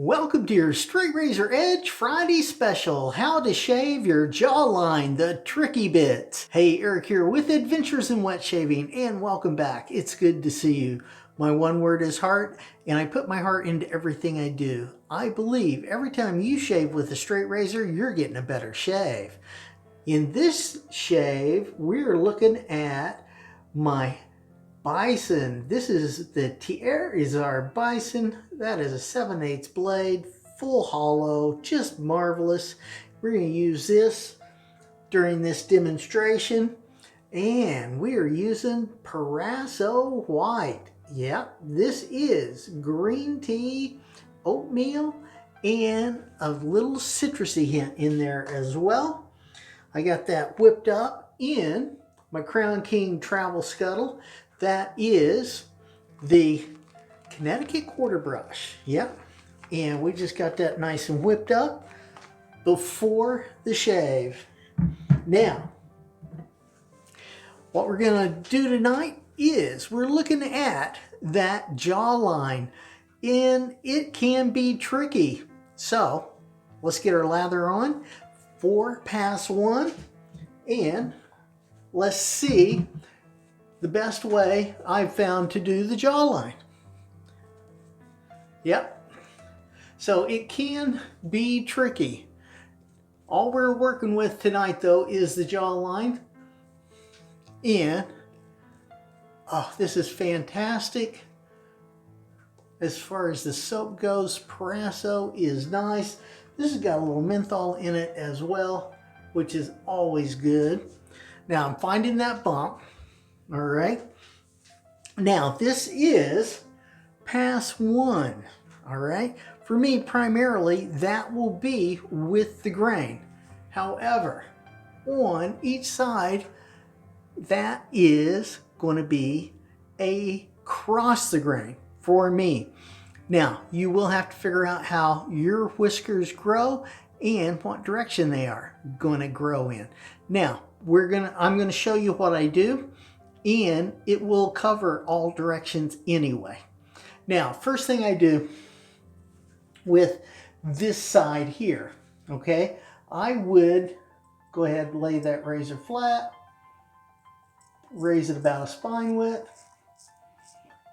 Welcome to your Straight Razor Edge Friday special, how to shave your jawline, the tricky bits. Hey, Eric here with Adventures in Wet Shaving, and welcome back. It's good to see you. My one word is heart, and I put my heart into everything I do. I believe every time you shave with a straight razor, you're getting a better shave. In this shave, we're looking at my Bison. This is the Thiers Issard Bison. That is a 7/8 blade, full hollow, just marvelous. We're going to use this during this demonstration, and we are using Proraso White. Yep, this is green tea, oatmeal, and a little citrusy hint in there as well. I got that whipped up in my Crown King travel scuttle. That is the Connecticut Quarter Brush. Yep. And we just got that nice and whipped up before the shave. Now, what we're going to do tonight is we're looking at that jawline, and it can be tricky. So let's get our lather on, 4 pass 1, and let's see the best way I've found to do the jawline. Yep. So it can be tricky. All we're working with tonight though is the jawline. And oh, this is fantastic. As far as the soap goes, Proraso is nice. This has got a little menthol in it as well, which is always good. Now I'm finding that bump. All right. Now this is pass 1. All right. For me, primarily, that will be with the grain. However, on each side, that is going to be across the grain for me. Now, you will have to figure out how your whiskers grow and what direction they are going to grow in. Now, I'm going to show you what I do, and it will cover all directions anyway. Now, first thing I do with this side here, okay, I would go ahead and lay that razor flat, raise it about a spine width,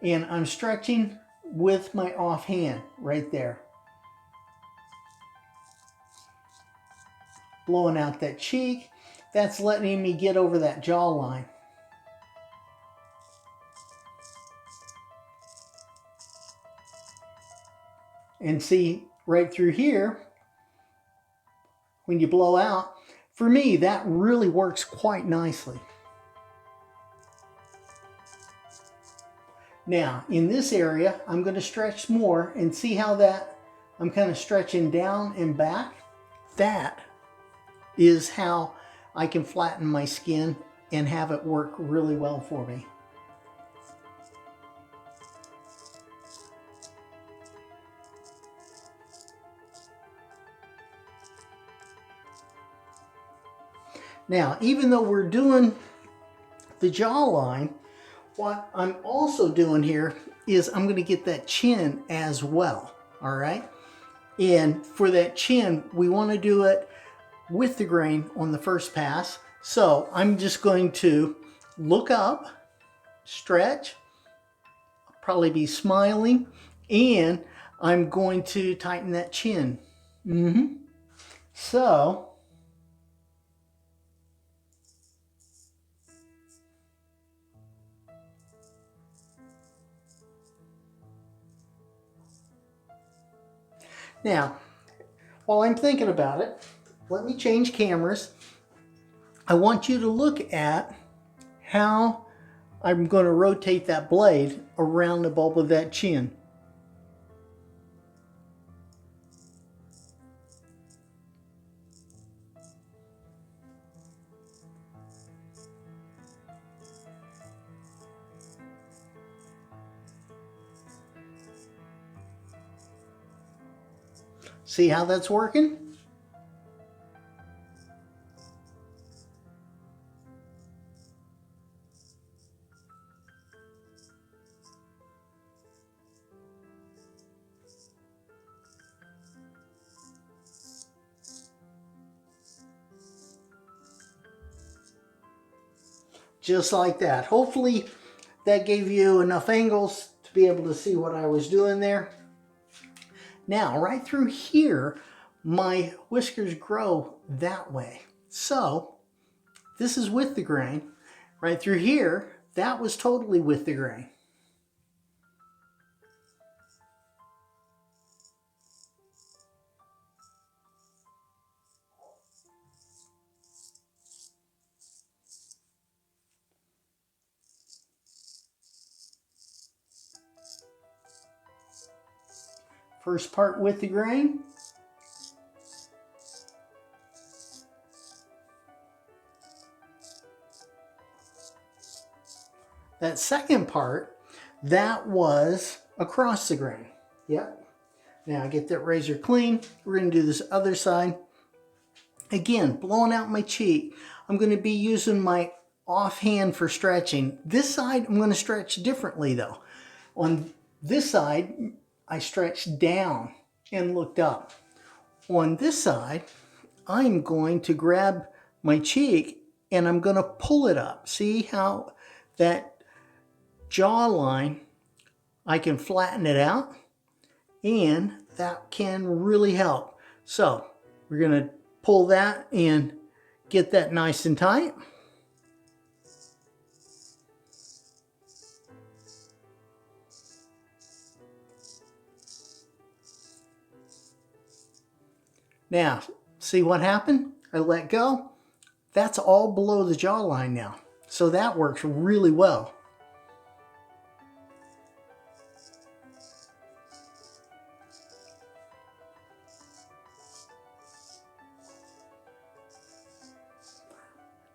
and I'm stretching with my offhand right there. Blowing out that cheek, that's letting me get over that jawline. And see right through here, when you blow out, for me, that really works quite nicely. Now, in this area, I'm going to stretch more and see how that, I'm kind of stretching down and back. That is how I can flatten my skin and have it work really well for me. Now, even though we're doing the jawline, what I'm also doing here is I'm going to get that chin as well, all right? And for that chin, we want to do it with the grain on the first pass. So I'm just going to look up, stretch, probably be smiling, and I'm going to tighten that chin. So now, while I'm thinking about it, let me change cameras. I want you to look at how I'm going to rotate that blade around the bulb of that chin. See how that's working? just like that. Hopefully that gave you enough angles to be able to see what I was doing there. Now, right through here, my whiskers grow that way. So this is with the grain. Right through here, that was totally with the grain. First part with the grain. That second part, that was across the grain. Yep. Now I get that razor clean. We're going to do this other side. Again, blowing out my cheek. I'm going to be using my offhand for stretching. This side, I'm going to stretch differently though. On this side, I stretched down and looked up. On this side, I'm going to grab my cheek and I'm going to pull it up. See how that jawline, I can flatten it out, and that can really help. So we're going to pull that and get that nice and tight. Now, see what happened? I let go. That's all below the jawline now. So that works really well.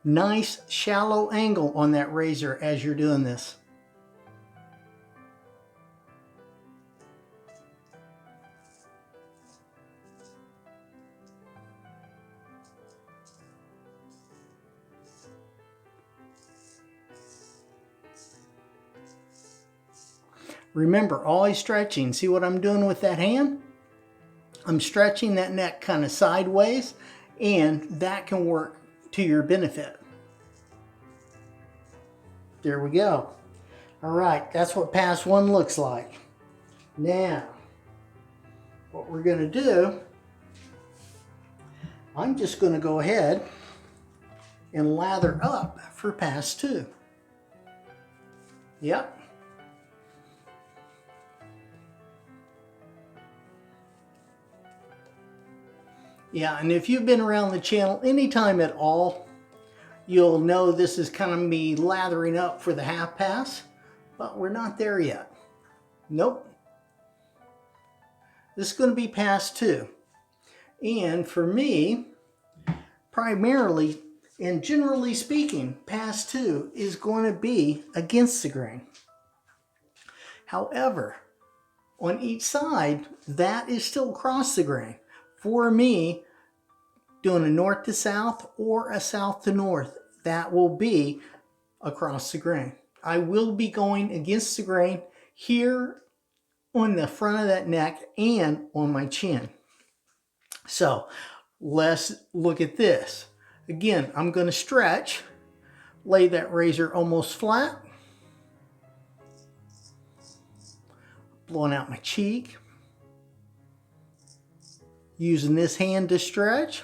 Nice shallow angle on that razor as you're doing this. Remember, always stretching. See what I'm doing with that hand? I'm stretching that neck kind of sideways, and that can work to your benefit. There we go. All right, that's what pass one looks like. Now, what we're going to do, I'm just going to go ahead and lather up for pass two. Yep. Yeah, and if you've been around the channel anytime at all, you'll know this is kind of me lathering up for the half pass, but we're not there yet. Nope. This is going to be pass two. And for me, primarily and generally speaking, pass two is going to be against the grain. However, on each side, that is still across the grain. For me, doing a north to south or a south to north, that will be across the grain. I will be going against the grain here on the front of that neck and on my chin. So let's look at this. Again, I'm going to stretch, lay that razor almost flat, blowing out my cheek, using this hand to stretch.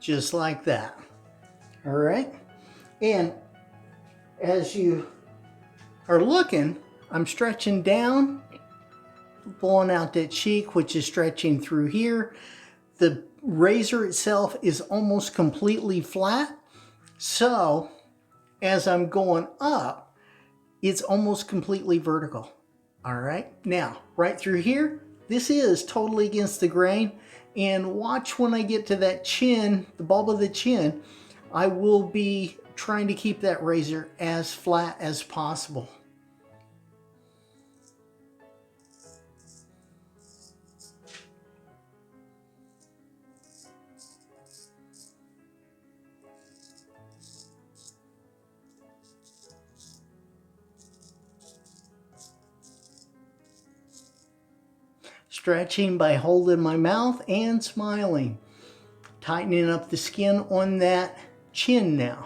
Just like that. All right. And as you are looking, I'm stretching down, blowing out that cheek, which is stretching through here. The razor itself is almost completely flat. So as I'm going up, it's almost completely vertical. All right. Now, right through here, this is totally against the grain. And watch when I get to that chin, the bulb of the chin, I will be trying to keep that razor as flat as possible. Stretching by holding my mouth and smiling. Tightening up the skin on that chin now.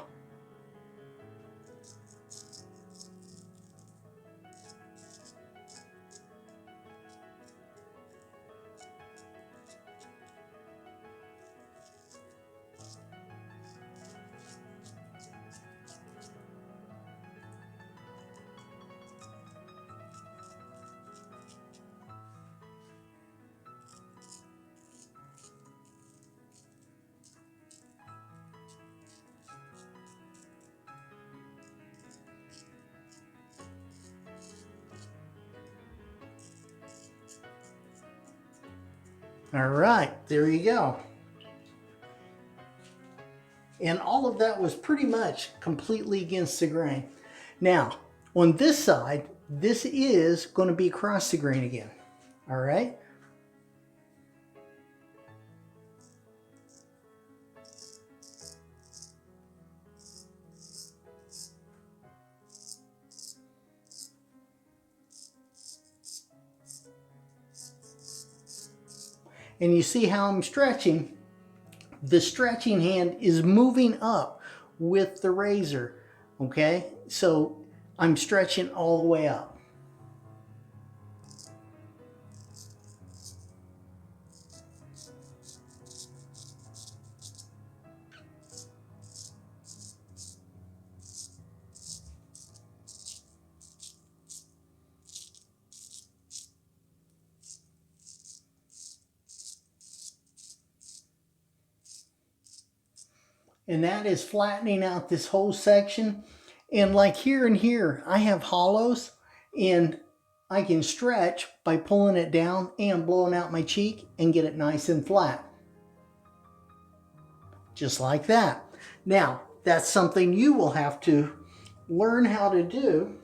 All right, there you go. And all of that was pretty much completely against the grain. Now, on this side, this is going to be across the grain again. All right. And you see how I'm stretching? The stretching hand is moving up with the razor, okay? So I'm stretching all the way up. And that is flattening out this whole section. And like here and here, I have hollows, and I can stretch by pulling it down and blowing out my cheek and get it nice and flat. Just like that. Now, that's something you will have to learn how to do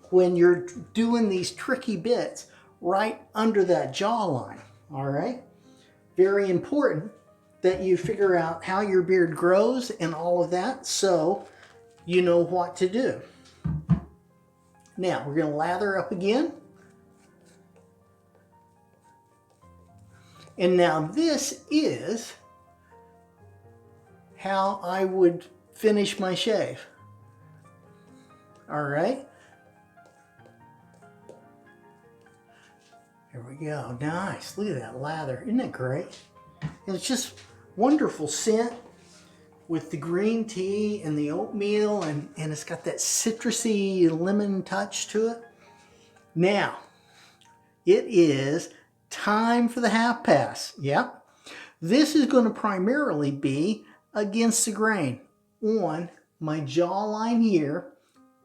when you're doing these tricky bits right under that jawline, all right? Very important that you figure out how your beard grows and all of that so you know what to do. Now, we're going to lather up again. And now this is how I would finish my shave. All right. There we go. Nice. Look at that lather. Isn't that great? And it's just wonderful scent with the green tea and the oatmeal, and it's got that citrusy lemon touch to it. Now, it is time for the half pass. Yep. This is going to primarily be against the grain on my jawline here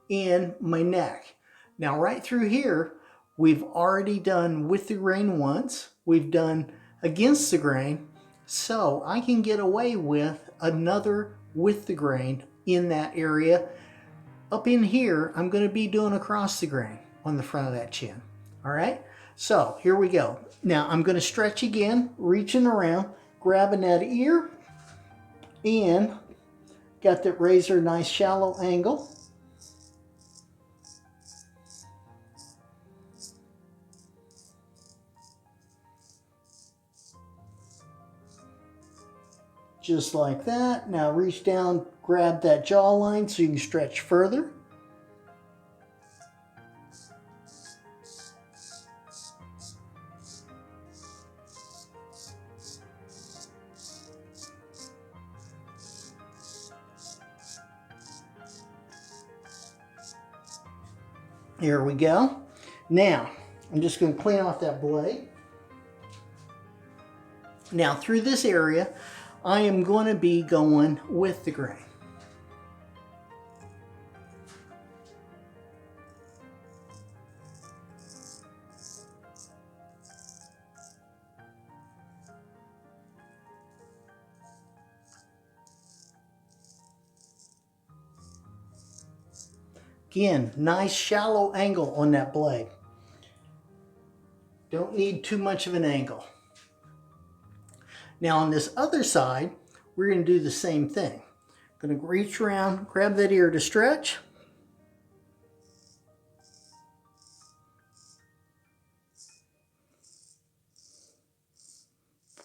and my neck. Now, right through here, we've already done with the grain once. We've done against the grain. So I can get away with another with the grain in that area. Up in here, I'm going to be doing across the grain on the front of that chin. All right, so here we go. Now I'm going to stretch again, reaching around, grabbing that ear, and got that razor nice shallow angle. Just like that. Now reach down, grab that jawline so you can stretch further. Here we go. Now, I'm just going to clean off that blade. Now through this area, I am going to be going with the grain. Again, nice shallow angle on that blade. Don't need too much of an angle. Now on this other side, we're going to do the same thing. I'm going to reach around, grab that ear to stretch.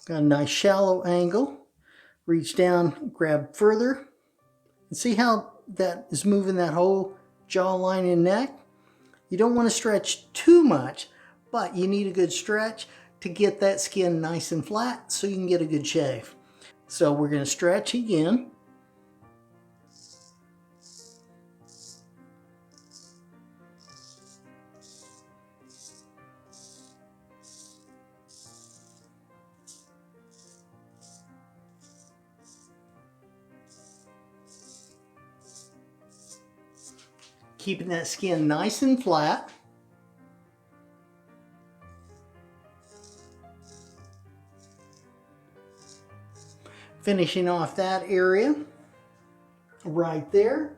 Got a nice shallow angle. Reach down, grab further. And see how that is moving that whole jawline and neck? You don't want to stretch too much, but you need a good stretch to get that skin nice and flat so you can get a good shave. So we're going to stretch again. Keeping that skin nice and flat. Finishing off that area right there.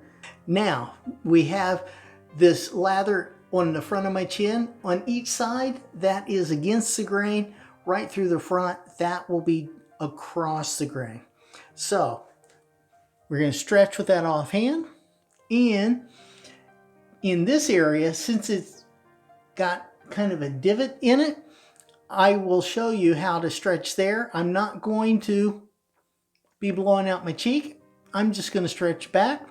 Now we have this lather on the front of my chin. On each side, that is against the grain. Right through the front, that will be across the grain. So we're going to stretch with that offhand. And in this area, since it's got kind of a divot in it, I will show you how to stretch there. I'm not going to be blowing out my cheek. I'm just going to stretch back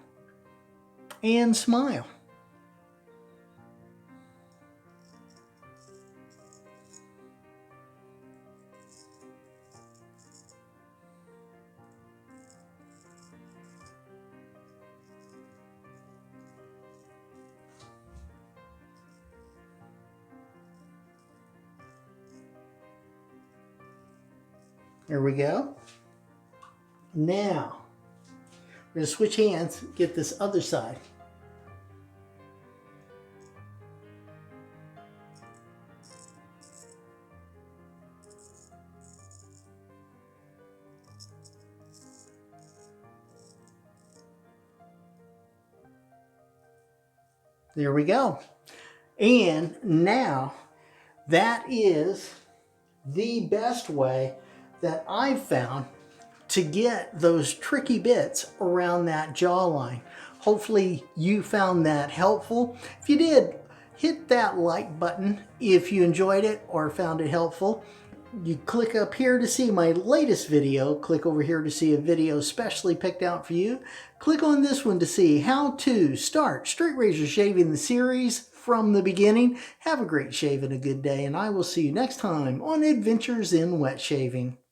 and smile. There we go. Now, we're going to switch hands, get this other side. There we go. And now, that is the best way that I've found to get those tricky bits around that jawline. Hopefully you found that helpful. If you did, hit that like button if you enjoyed it or found it helpful. You click up here to see my latest video. Click over here to see a video specially picked out for you. Click on this one to see how to start straight razor shaving the series from the beginning. Have a great shave and a good day, and I will see you next time on Adventures in Wet Shaving.